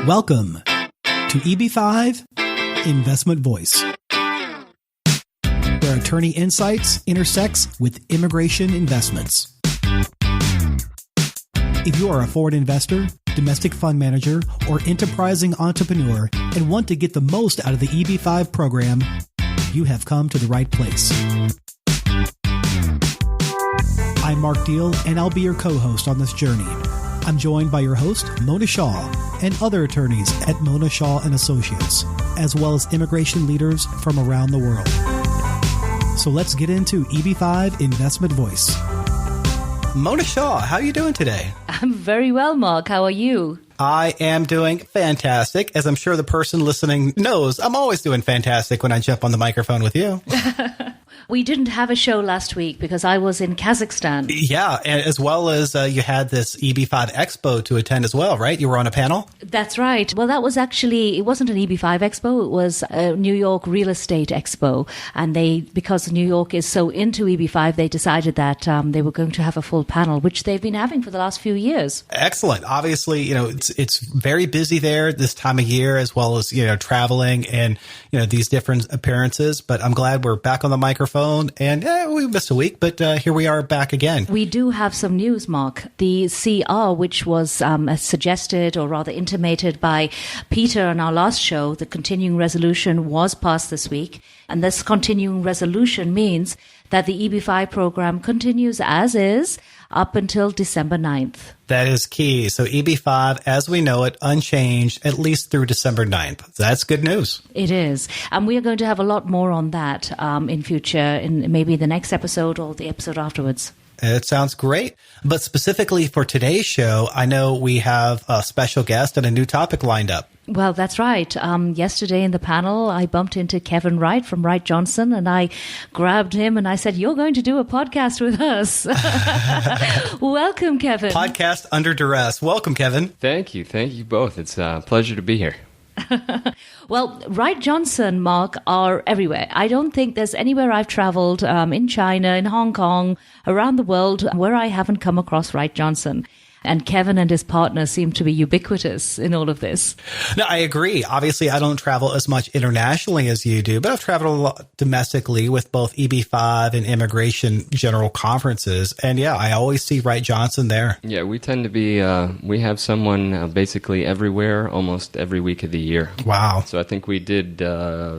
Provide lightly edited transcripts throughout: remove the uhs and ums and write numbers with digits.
Welcome to EB5 Investment Voice, where attorney insights intersects with immigration investments. If you are a foreign investor, domestic fund manager, or enterprising entrepreneur and want to get the most out of the EB5 program, you have come to the right place. I'm Mark Deal, and I'll be your co-host on this journey. I'm joined by your host, Mona Shaw, and other attorneys at Mona Shaw & Associates, as well as immigration leaders from around the world. So let's get into EB5 Investment Voice. Mona Shaw, how are you doing today? I'm very well, Mark. How are you? I am doing fantastic. As I'm sure the person listening knows, I'm always doing fantastic when I jump on the microphone with you. We didn't have a show last week because I was in Kazakhstan. Yeah, and as well as you had this EB5 Expo to attend as well, right? You were on a panel? That's right. Well, that was actually, it wasn't an EB5 Expo. It was a New York Real Estate Expo. And because New York is so into EB5, they decided that they were going to have a full panel, which they've been having for the last few years. Excellent. Obviously, it's very busy there this time of year, as well as, traveling and, these different appearances. But I'm glad we're back on the microphone. And we missed a week, but here we are back again. We do have some news, Mark. The CR, which was suggested or rather intimated by Peter on our last show, the continuing resolution was passed this week. And this continuing resolution means that the EB5 program continues as is up until December 9th. That is key. So EB5, as we know it, unchanged, at least through December 9th. That's good news. It is. And we are going to have a lot more on that in future, in maybe the next episode or the episode afterwards. It sounds great. But specifically for today's show, I know we have a special guest and a new topic lined up. Well, that's right. Yesterday in the panel, I bumped into Kevin Wright from Wright Johnson, and I grabbed him and I said, "You're going to do a podcast with us." Welcome, Kevin. Podcast under duress. Welcome, Kevin. Thank you. Thank you both. It's a pleasure to be here. Well, Wright Johnson, Mark, are everywhere. I don't think there's anywhere I've traveled in China, in Hong Kong, around the world where I haven't come across Wright Johnson. And Kevin and his partner seem to be ubiquitous in all of this. No, I agree. Obviously, I don't travel as much internationally as you do, but I've traveled a lot domestically with both EB5 and immigration general conferences. And yeah, I always see Wright Johnson there. Yeah, we tend to be, we have someone basically everywhere, almost every week of the year. Wow. So I think we did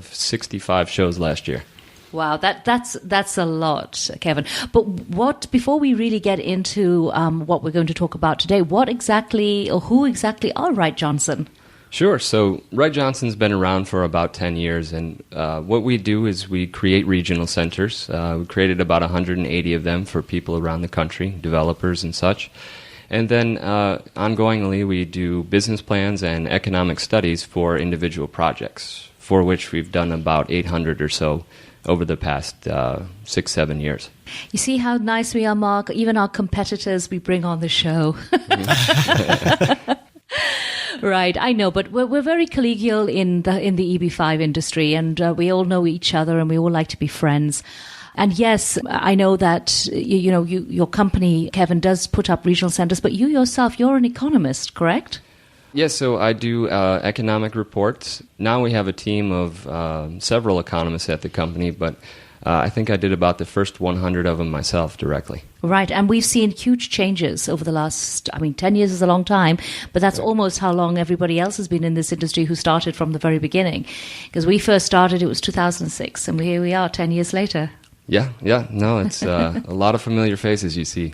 65 shows last year. Wow, that's a lot, Kevin. But before we really get into what we're going to talk about today, what exactly or who exactly are Wright Johnson? Sure. So Wright Johnson's been around for about 10 years, and what we do is we create regional centers. We created about 180 of them for people around the country, developers and such. And then ongoingly, we do business plans and economic studies for individual projects, for which we've done about 800 or so over the past 6-7 years. You see how nice we are, Mark? Even our competitors we bring on the show. Right, I know, but we're very collegial in the EB5 industry, and we all know each other, and we all like to be friends. And yes, I know that your company, Kevin, does put up regional centers, but you yourself, you're an economist, correct? Yes, so I do economic reports. Now we have a team of several economists at the company, but I think I did about the first 100 of them myself directly. Right, and we've seen huge changes over the last, 10 years is a long time, but that's almost how long everybody else has been in this industry who started from the very beginning. Because we first started, it was 2006, and here we are 10 years later. Yeah, no, it's a lot of familiar faces you see.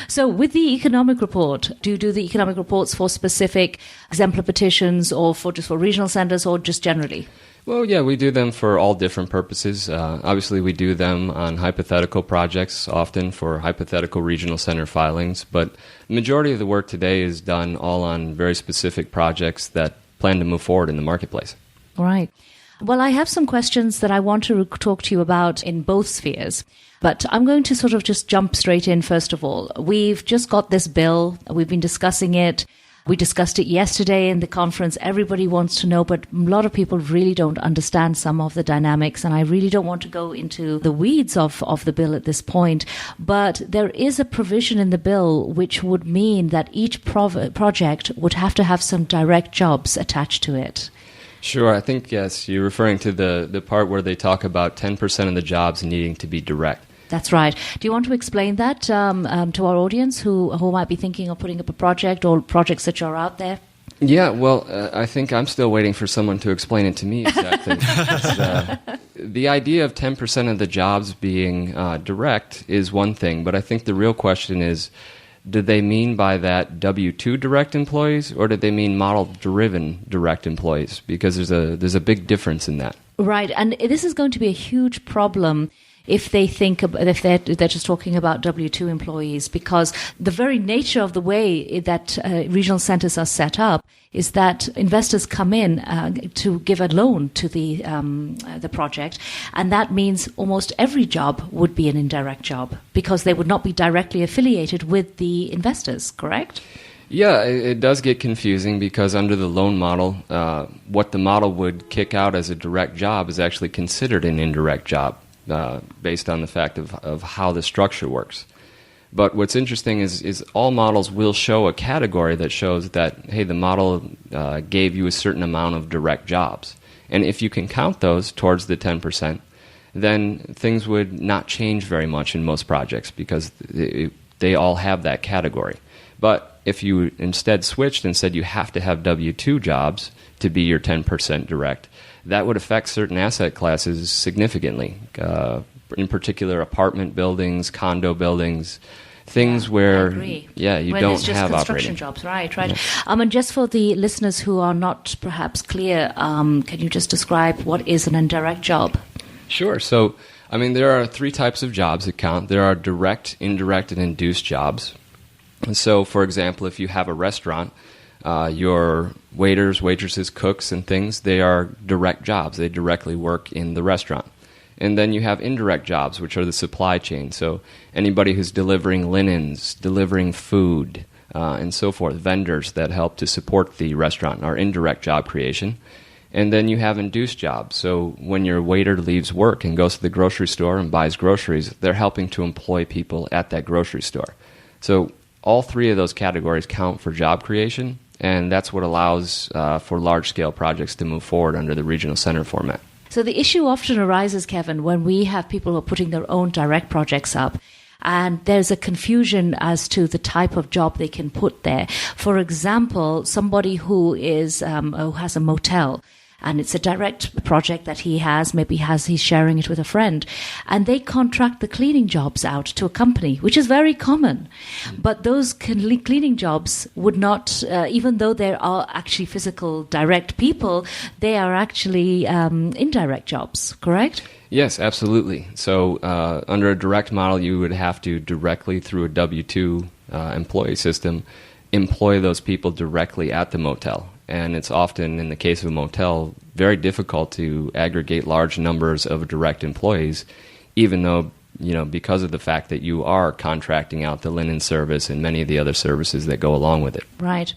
So with the economic report, do you do the economic reports for specific exemplar petitions or for regional centers or just generally? Well, yeah, we do them for all different purposes. Obviously, we do them on hypothetical projects, often for hypothetical regional center filings. But the majority of the work today is done all on very specific projects that plan to move forward in the marketplace. All right. Well, I have some questions that I want to talk to you about in both spheres. But I'm going to sort of just jump straight in, first of all. We've just got this bill. We've been discussing it. We discussed it yesterday in the conference. Everybody wants to know, but a lot of people really don't understand some of the dynamics. And I really don't want to go into the weeds of the bill at this point. But there is a provision in the bill which would mean that each project would have to have some direct jobs attached to it. Sure. I think, yes, you're referring to the part where they talk about 10% of the jobs needing to be direct. That's right. Do you want to explain that to our audience who might be thinking of putting up a project or projects that are out there? Yeah, well, I think I'm still waiting for someone to explain it to me exactly. The idea of 10% of the jobs being direct is one thing, but I think the real question is, did they mean by that W-2 direct employees, or did they mean model-driven direct employees? Because there's a big difference in that. Right, and this is going to be a huge problem if they think if they're just talking about W-2 employees, because the very nature of the way that regional centers are set up is that investors come in to give a loan to the project, and that means almost every job would be an indirect job because they would not be directly affiliated with the investors, correct? Yeah, it does get confusing because under the loan model, what the model would kick out as a direct job is actually considered an indirect job. Based on the fact of how the structure works. But what's interesting is all models will show a category that shows that, hey, the model gave you a certain amount of direct jobs. And if you can count those towards the 10%, then things would not change very much in most projects because they all have that category. But if you instead switched and said you have to have W-2 jobs to be your 10% direct, that would affect certain asset classes significantly, in particular apartment buildings, condo buildings, things where you don't have construction operating jobs. Right. Yeah. And just for the listeners who are not perhaps clear, can you just describe what is an indirect job? Sure. So, there are three types of jobs that count. There are direct, indirect, and induced jobs. And so, for example, if you have a restaurant, your waiters, waitresses, cooks, and things, they are direct jobs. They directly work in the restaurant. And then you have indirect jobs, which are the supply chain. So anybody who's delivering linens, delivering food, and so forth, vendors that help to support the restaurant are indirect job creation. And then you have induced jobs. So when your waiter leaves work and goes to the grocery store and buys groceries, they're helping to employ people at that grocery store. So all three of those categories count for job creation. And that's what allows for large-scale projects to move forward under the regional center format. So the issue often arises, Kevin, when we have people who are putting their own direct projects up, and there's a confusion as to the type of job they can put there. For example, somebody who has a motel, and it's a direct project that he's sharing it with a friend, and they contract the cleaning jobs out to a company, which is very common. But those cleaning jobs would not, even though there are actually physical direct people, they are actually indirect jobs, correct? Yes, absolutely. So under a direct model, you would have to directly through a W-2 employee system employ those people directly at the motel. And it's often, in the case of a motel, very difficult to aggregate large numbers of direct employees, even though, because of the fact that you are contracting out the linen service and many of the other services that go along with it. Right.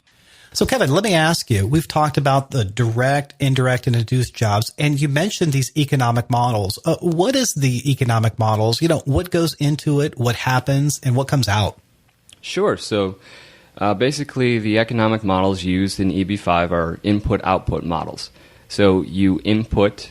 So, Kevin, let me ask you, we've talked about the direct, indirect, and induced jobs, and you mentioned these economic models. What is the economic models? What goes into it, what happens, and what comes out? Sure. So, basically, the economic models used in EB5 are input-output models. So you input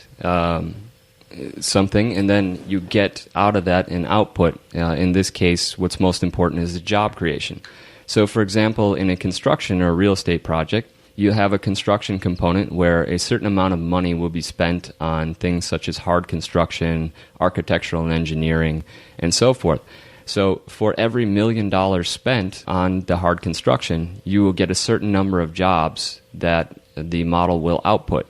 something, and then you get out of that an output. In this case, what's most important is the job creation. So, for example, in a construction or a real estate project, you have a construction component where a certain amount of money will be spent on things such as hard construction, architectural and engineering, and so forth. So for every $1 million spent on the hard construction, you will get a certain number of jobs that the model will output.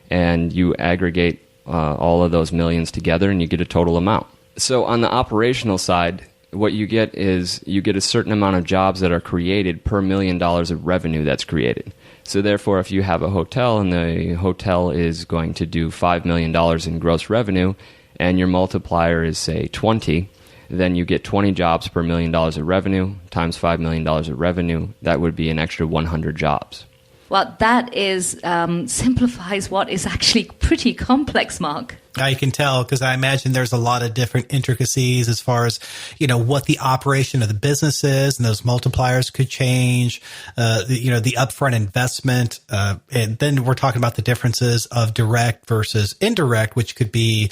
And you aggregate all of those millions together and you get a total amount. So on the operational side, what you get is you get a certain amount of jobs that are created per $1 million of revenue that's created. So therefore, if you have a hotel and the hotel is going to do $5 million in gross revenue and your multiplier is, say, 20, then you get 20 jobs per $1 million of revenue, times $5 million of revenue. That would be an extra 100 jobs. Well, that is simplifies what is actually pretty complex, Mark. I can tell because I imagine there's a lot of different intricacies as far as, what the operation of the business is, and those multipliers could change, the upfront investment. And then we're talking about the differences of direct versus indirect, which could be,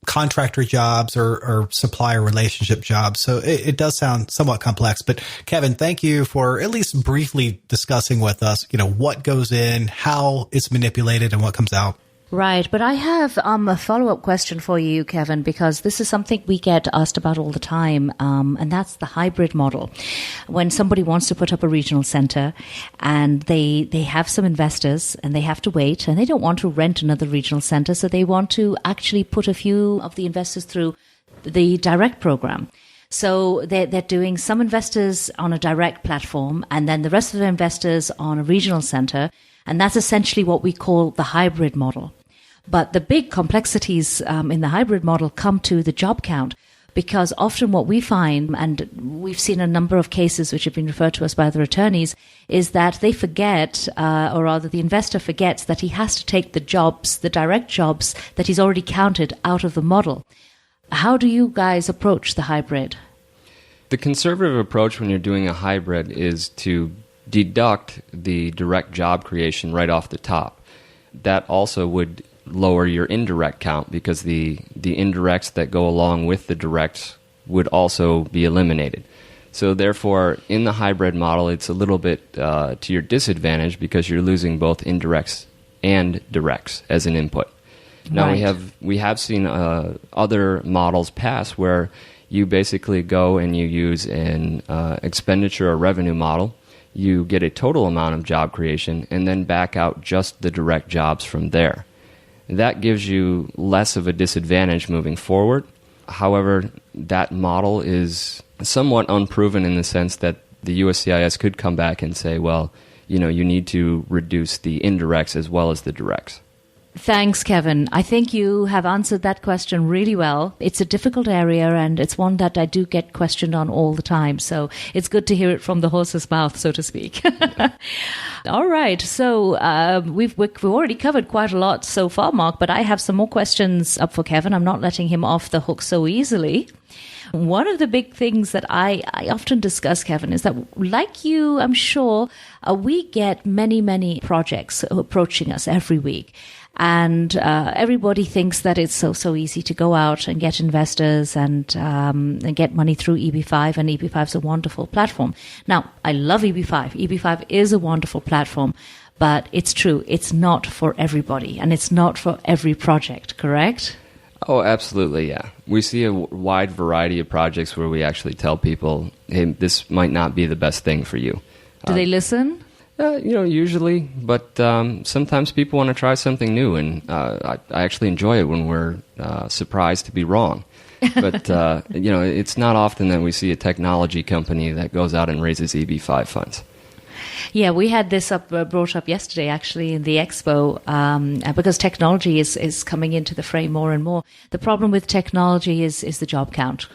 contractor jobs or supplier relationship jobs. So it does sound somewhat complex. But Kevin, thank you for at least briefly discussing with us, what goes in, how it's manipulated, and what comes out. Right. But I have a follow-up question for you, Kevin, because this is something we get asked about all the time, and that's the hybrid model. When somebody wants to put up a regional center and they have some investors and they have to wait and they don't want to rent another regional center, so they want to actually put a few of the investors through the direct program. So they're doing some investors on a direct platform and then the rest of the investors on a regional center, and that's essentially what we call the hybrid model. But the big complexities in the hybrid model come to the job count, because often what we find, and we've seen a number of cases which have been referred to us by other attorneys, is that they forget, or rather the investor forgets, that he has to take the jobs, the direct jobs that he's already counted out of the model. How do you guys approach the hybrid? The conservative approach when you're doing a hybrid is to deduct the direct job creation right off the top. That also would lower your indirect count because the indirects that go along with the directs would also be eliminated. So therefore, in the hybrid model, it's a little bit to your disadvantage because you're losing both indirects and directs as an input. Now, Right. we have seen other models pass where you basically go and you use an expenditure or revenue model. You get a total amount of job creation and then back out just the direct jobs from there. That gives you less of a disadvantage moving forward. However, that model is somewhat unproven in the sense that the USCIS could come back and say, well, you need to reduce the indirects as well as the directs. Thanks, Kevin. I think you have answered that question really well. It's a difficult area, and it's one that I do get questioned on all the time. So it's good to hear it from the horse's mouth, so to speak. All right. So we've already covered quite a lot so far, Mark, but I have some more questions up for Kevin. I'm not letting him off the hook so easily. One of the big things that I often discuss, Kevin, is that like you, I'm sure, we get many, many projects approaching us every week. And everybody thinks that it's so easy to go out and get investors and get money through EB5, and EB5 is a wonderful platform. Now, I love EB5. EB5 is a wonderful platform, but it's true, it's not for everybody, and it's not for every project, correct? Oh, absolutely, yeah. We see a wide variety of projects where we actually tell people, hey, this might not be the best thing for you. Do they listen? Usually, but sometimes people want to try something new, and I actually enjoy it when we're surprised to be wrong. But, it's not often that we see a technology company that goes out and raises EB5 funds. Yeah, we had this brought up yesterday, actually, in the expo, because technology is coming into the frame more and more. The problem with technology is the job count.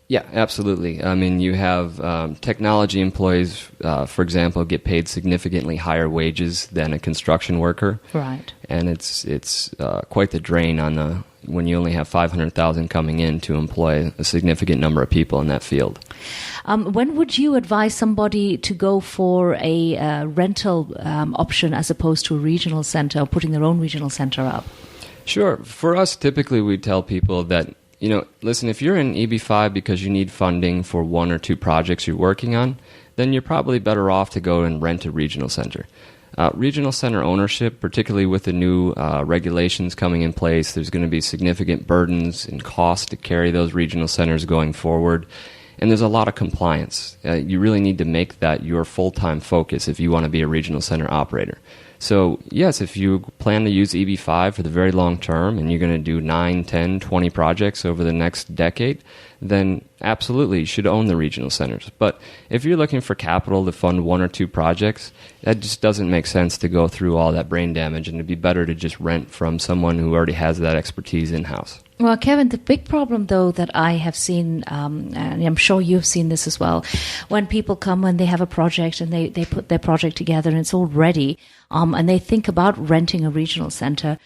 Yeah, absolutely. I mean, you have technology employees, for example, get paid significantly higher wages than a construction worker. Right. And it's quite the drain on when you only have 500,000 coming in to employ a significant number of people in that field. When would you advise somebody to go for a rental option as opposed to a regional center, or putting their own regional center up? Sure. For us, typically we tell people that, listen, if you're in EB5 because you need funding for one or two projects you're working on, then you're probably better off to go and rent a regional center. Regional center ownership, particularly with the new regulations coming in place, there's going to be significant burdens and costs to carry those regional centers going forward. And there's a lot of compliance. You really need to make that your full-time focus if you want to be a regional center operator. So, yes, if you plan to use EB5 for the very long term and you're going to do 9, 10, 20 projects over the next decade, then absolutely you should own the regional centers. But if you're looking for capital to fund one or two projects, that just doesn't make sense to go through all that brain damage, and it'd be better to just rent from someone who already has that expertise in-house. Well, Kevin, the big problem, though, that I have seen, and I'm sure you've seen this as well, when people come, when they have a project and they put their project together and it's all ready, and they think about renting a regional center,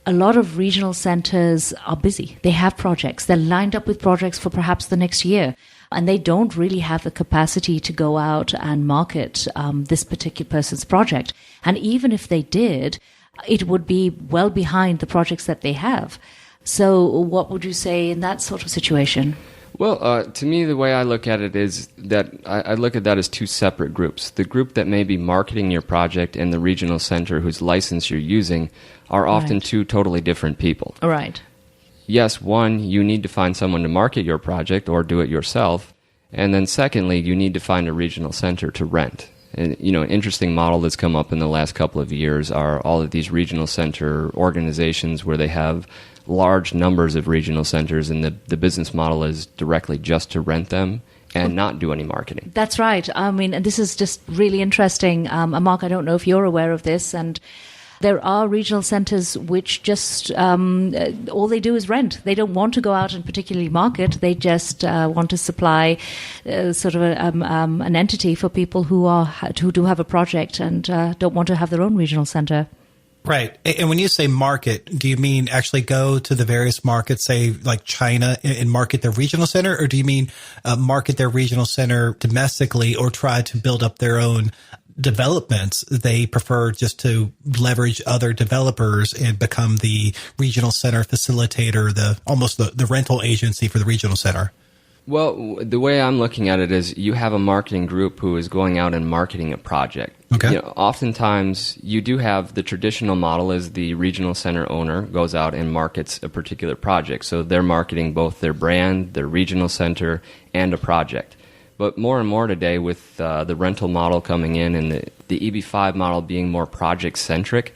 a lot of regional centers are busy. They have projects. They're lined up with projects for perhaps the next year, and they don't really have the capacity to go out and market this particular person's project. And even if they did, it would be well behind the projects that they have. So what would you say in that sort of situation? Well, to me, the way I look at it is that I look at that as two separate groups. The group that may be marketing your project and the regional center whose license you're using are often two totally different people. Right. Yes, one, you need to find someone to market your project or do it yourself. And then secondly, you need to find a regional center to rent. And, an interesting model that's come up in the last couple of years are all of these regional center organizations where they have large numbers of regional centers, and the business model is directly just to rent them and not do any marketing. That's right. I mean, and this is just really interesting. Mark, I don't know if you're aware of this, and there are regional centers which just all they do is rent. They don't want to go out and particularly market. They just want to supply sort of an entity for people who do have a project and don't want to have their own regional center. Right. And when you say market, do you mean actually go to the various markets, say like China, and market their regional center? Or do you mean market their regional center domestically or try to build up their own developments? They prefer just to leverage other developers and become the regional center facilitator, the rental agency for the regional center. Well, the way I'm looking at it is you have a marketing group who is going out and marketing a project. Okay. Oftentimes, you do have the traditional model is the regional center owner goes out and markets a particular project. So they're marketing both their brand, their regional center, and a project. But more and more today with the rental model coming in and the EB5 model being more project-centric,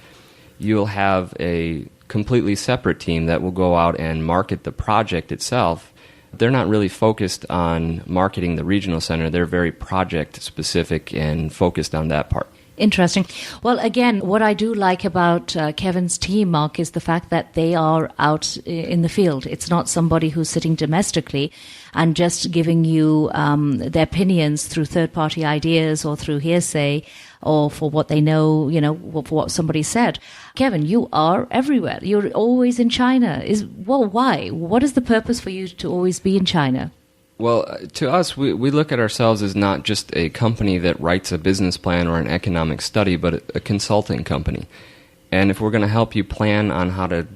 you'll have a completely separate team that will go out and market the project itself. They're not really focused on marketing the regional center. They're very project-specific and focused on that part. Interesting. Well, again, what I do like about Kevin's team, Mark, is the fact that they are out in the field. It's not somebody who's sitting domestically and just giving you their opinions through third-party ideas or through hearsay or for what they know, for what somebody said. Kevin, you are everywhere. You're always in China. Why? What is the purpose for you to always be in China? Well, to us, we look at ourselves as not just a company that writes a business plan or an economic study, but a consulting company. And if we're going to help you plan on how to,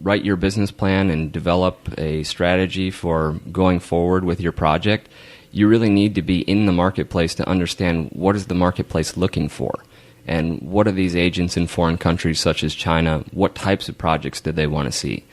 write your business plan and develop a strategy for going forward with your project, you really need to be in the marketplace to understand what is the marketplace looking for. And what are these agents in foreign countries such as China, what types of projects do they want to see?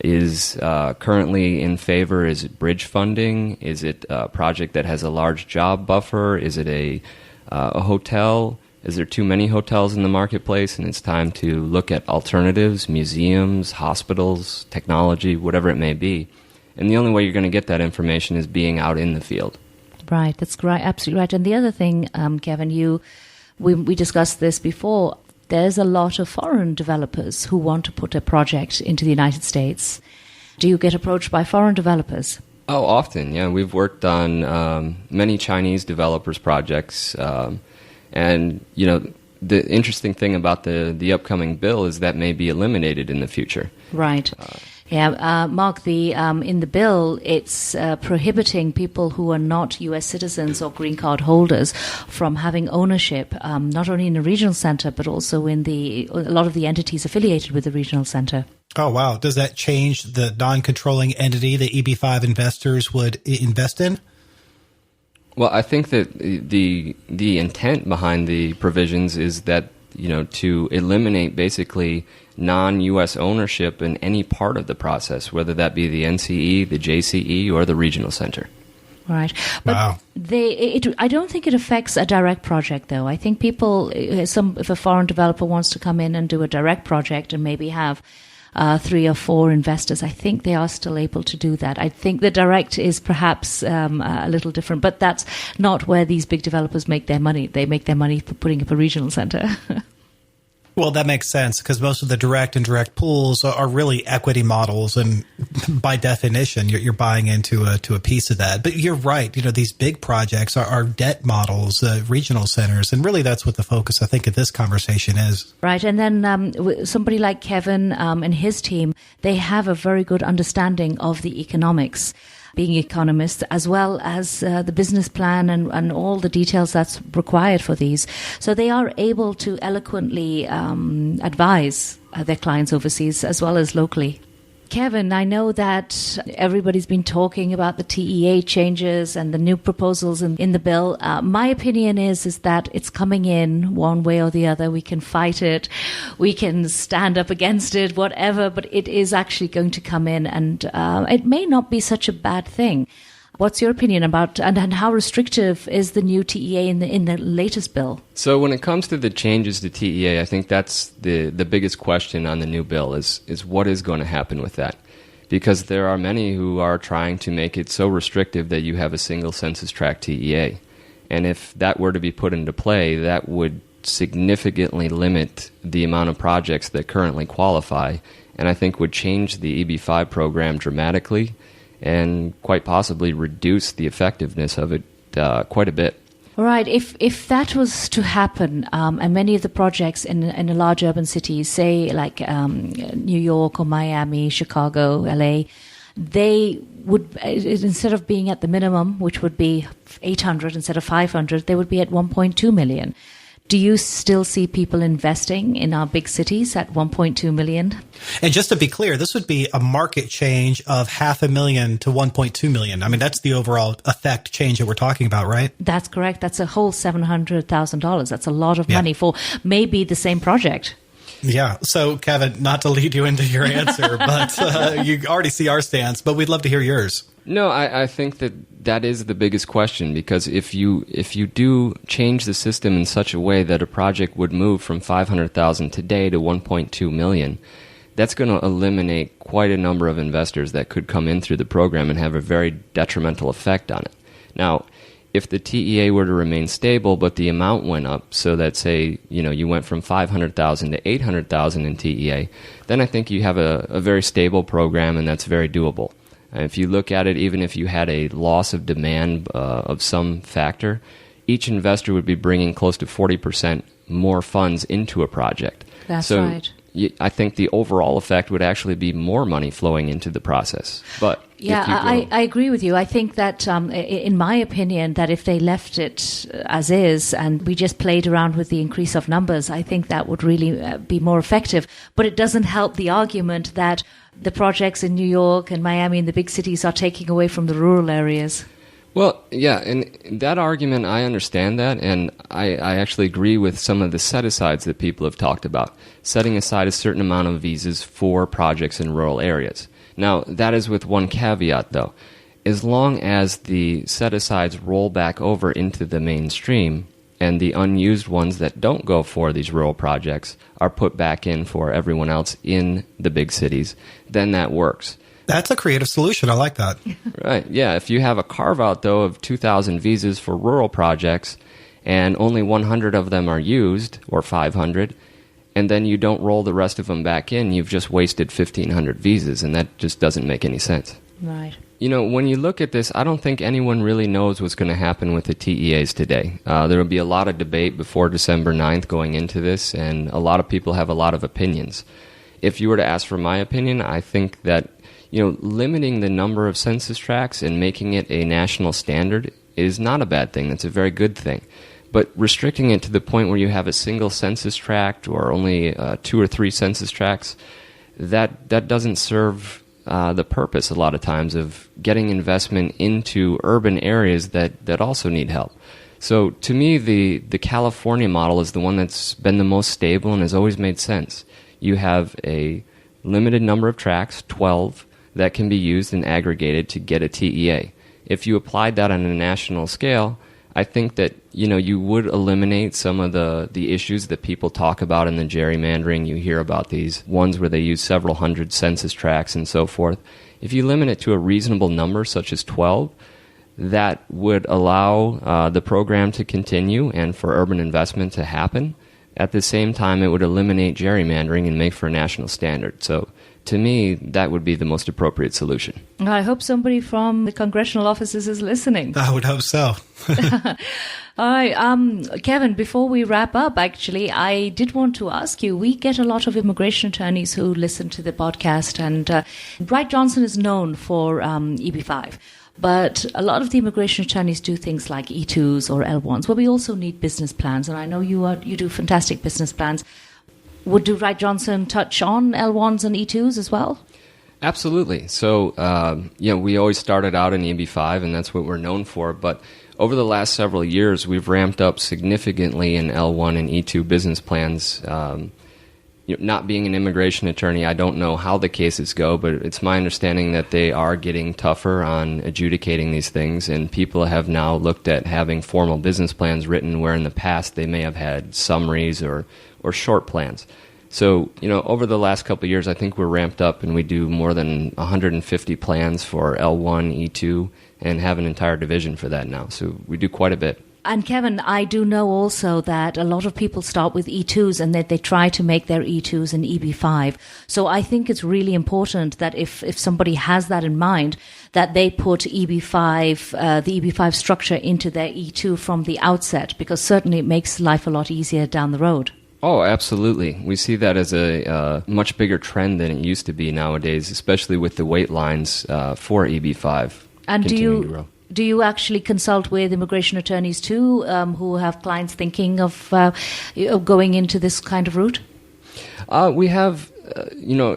Is currently in favor, is it bridge funding? Is it a project that has a large job buffer? Is it a hotel? Is there too many hotels in the marketplace and it's time to look at alternatives, museums, hospitals, technology, whatever it may be? And the only way you're going to get that information is being out in the field. Right, that's right, absolutely right. And the other thing, Kevin, we discussed this before. There's a lot of foreign developers who want to put a project into the United States. Do you get approached by foreign developers? Oh, often, yeah. We've worked on many Chinese developers' projects. And, the interesting thing about the upcoming bill is that may be eliminated in the future. Right. Mark, in the bill, it's prohibiting people who are not U.S. citizens or green card holders from having ownership, not only in a regional center, but also in a lot of the entities affiliated with the regional center. Oh, wow. Does that change the non-controlling entity that EB5 investors would invest in? Well, I think that the intent behind the provisions is that, to eliminate basically non-U.S. ownership in any part of the process, whether that be the NCE, the JCE, or the regional center. Right. But wow. I don't think it affects a direct project, though. I think if a foreign developer wants to come in and do a direct project and maybe have 3 or 4 investors, I think they are still able to do that. I think the direct is perhaps a little different, but that's not where these big developers make their money. They make their money for putting up a regional center. Well, that makes sense because most of the direct and indirect pools are really equity models, and by definition, you're buying into a piece of that. But you're right; these big projects are debt models, regional centers, and really that's what the focus, I think, of this conversation is. Right, and then somebody like Kevin and his team, they have a very good understanding of the economics, being economists, as well as the business plan and all the details that's required for these. So they are able to eloquently advise their clients overseas as well as locally. Kevin, I know that everybody's been talking about the TEA changes and the new proposals in the bill. My opinion is that it's coming in one way or the other. We can fight it, we can stand up against it, whatever, but it is actually going to come in, and it may not be such a bad thing. What's your opinion about and how restrictive is the new TEA in the latest bill? So when it comes to the changes to TEA, I think that's the biggest question on the new bill is what is going to happen with that? Because there are many who are trying to make it so restrictive that you have a single census tract TEA. And if that were to be put into play, that would significantly limit the amount of projects that currently qualify, and I think would change the EB-5 program dramatically and quite possibly reduce the effectiveness of it quite a bit. All right. If that was to happen, and many of the projects in a large urban cities, say like New York or Miami, Chicago, LA, they would, instead of being at the minimum, which would be 800 instead of 500, they would be at 1.2 million. Do you still see people investing in our big cities at 1.2 million? And just to be clear, this would be a market change of 500,000 to 1.2 million. I mean, that's the overall effect change that we're talking about, right? That's correct. That's a whole $700,000. That's a lot of money for maybe the same project. Yeah. So, Kevin, not to lead you into your answer, but you already see our stance, but we'd love to hear yours. No, I think that is the biggest question, because if you do change the system in such a way that a project would move from 500,000 today to 1.2 million, that's going to eliminate quite a number of investors that could come in through the program and have a very detrimental effect on it. Now, if the TEA were to remain stable, but the amount went up, so that, say, you went from 500,000 to 800,000 in TEA, then I think you have a very stable program, and that's very doable. And if you look at it, even if you had a loss of demand of some factor, each investor would be bringing close to 40% more funds into a project. That's right. I think the overall effect would actually be more money flowing into the process. But yeah, I agree with you. I think that, in my opinion, that if they left it as is and we just played around with the increase of numbers, I think that would really be more effective. But it doesn't help the argument that the projects in New York and Miami and the big cities are taking away from the rural areas. Well, yeah, and that argument, I understand that, and I actually agree with some of the set-asides that people have talked about, setting aside a certain amount of visas for projects in rural areas. Now, that is with one caveat, though. As long as the set-asides roll back over into the mainstream, and the unused ones that don't go for these rural projects are put back in for everyone else in the big cities, then that works. That's a creative solution. I like that. Right. Yeah. If you have a carve-out, though, of 2,000 visas for rural projects and only 100 of them are used, or 500, and then you don't roll the rest of them back in, you've just wasted 1,500 visas, and that just doesn't make any sense. Right. When you look at this, I don't think anyone really knows what's going to happen with the TEAs today. There will be a lot of debate before December 9th going into this, and a lot of people have a lot of opinions. If you were to ask for my opinion, I think that limiting the number of census tracts and making it a national standard is not a bad thing. That's a very good thing. But restricting it to the point where you have a single census tract or only 2 or 3 census tracts, that doesn't serve the purpose a lot of times of getting investment into urban areas that also need help. So to me, the California model is the one that's been the most stable and has always made sense. You have a limited number of tracts, 12, that can be used and aggregated to get a TEA. If you applied that on a national scale, I think that you would eliminate some of the issues that people talk about in the gerrymandering. You hear about these ones where they use several hundred census tracts and so forth. If you limit it to a reasonable number, such as 12, that would allow the program to continue and for urban investment to happen. At the same time, it would eliminate gerrymandering and make for a national standard. So to me, that would be the most appropriate solution. I hope somebody from the congressional offices is listening. I would hope so. All right, Kevin, before we wrap up, actually, I did want to ask you, we get a lot of immigration attorneys who listen to the podcast, and Wright Johnson is known for EB-5. But a lot of the immigration attorneys do things like E2s or L1s, where we also need business plans. And I know you do fantastic business plans. Would Wright Johnson touch on L1s and E2s as well? Absolutely. So, we always started out in EB-5, and that's what we're known for. But over the last several years, we've ramped up significantly in L1 and E2 business plans. Not being an immigration attorney, I don't know how the cases go, but it's my understanding that they are getting tougher on adjudicating these things, and people have now looked at having formal business plans written where in the past they may have had summaries or short plans. So, over the last couple of years, I think we're ramped up, and we do more than 150 plans for L1, E2, and have an entire division for that now. So we do quite a bit. And Kevin, I do know also that a lot of people start with E2s and that they try to make their E2s an EB-5. So I think it's really important that if somebody has that in mind, that they put EB-5, the EB-5 structure into their E2 from the outset, because certainly it makes life a lot easier down the road. Oh, absolutely. We see that as a much bigger trend than it used to be nowadays, especially with the wait lines for EB-5 continuing to grow. Do you actually consult with immigration attorneys too, who have clients thinking of going into this kind of route? We have,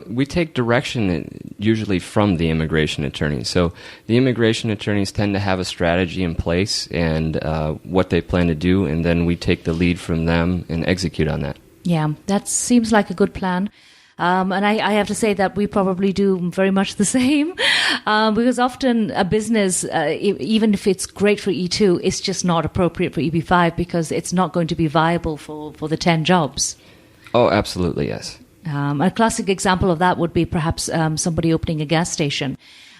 we take direction usually from the immigration attorneys. So the immigration attorneys tend to have a strategy in place and what they plan to do, and then we take the lead from them and execute on that. Yeah, that seems like a good plan. And I have to say that we probably do very much the same, because often a business, even if it's great for E2, it's just not appropriate for EB-5 because it's not going to be viable for the 10 jobs. Oh, absolutely, yes. A classic example of that would be perhaps somebody opening a gas station.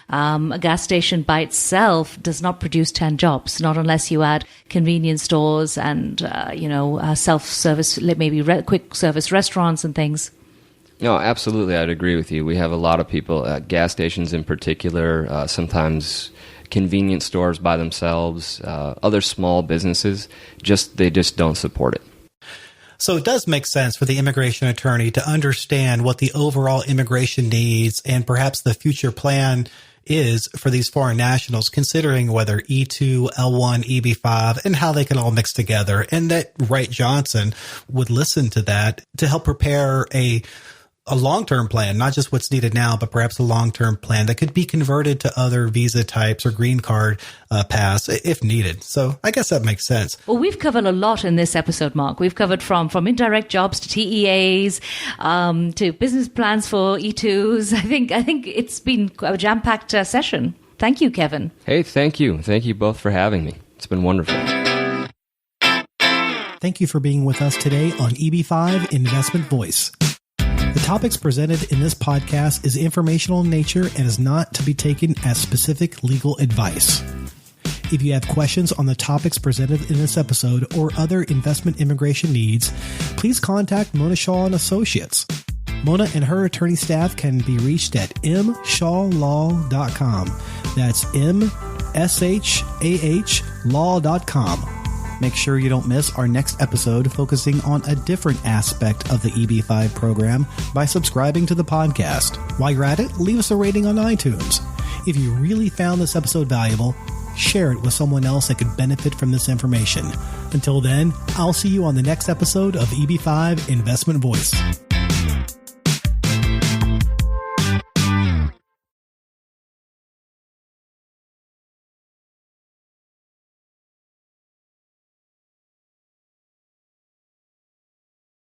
A gas station by itself does not produce 10 jobs, not unless you add convenience stores and, self-service, maybe quick service restaurants and things. No, absolutely. I'd agree with you. We have a lot of people at gas stations in particular, sometimes convenience stores by themselves, other small businesses, they just don't support it. So it does make sense for the immigration attorney to understand what the overall immigration needs and perhaps the future plan is for these foreign nationals, considering whether E2, L1, EB-5, and how they can all mix together. And that Wright Johnson would listen to that to help prepare a long-term plan, not just what's needed now, but perhaps a long-term plan that could be converted to other visa types or green card paths if needed. So I guess that makes sense. Well, we've covered a lot in this episode, Mark. We've covered from indirect jobs to TEAs to business plans for E2s. I think it's been a jam-packed session. Thank you, Kevin. Hey, thank you. Thank you both for having me. It's been wonderful. Thank you for being with us today on EB-5 Investment Voice. The topics presented in this podcast is informational in nature and is not to be taken as specific legal advice. If you have questions on the topics presented in this episode or other investment immigration needs, please contact Mona Shaw & Associates. Mona and her attorney staff can be reached at mshawlaw.com. That's mshawlaw.com. Make sure you don't miss our next episode focusing on a different aspect of the EB-5 program by subscribing to the podcast. While you're at it, leave us a rating on iTunes. If you really found this episode valuable, share it with someone else that could benefit from this information. Until then, I'll see you on the next episode of EB-5 Investment Voice.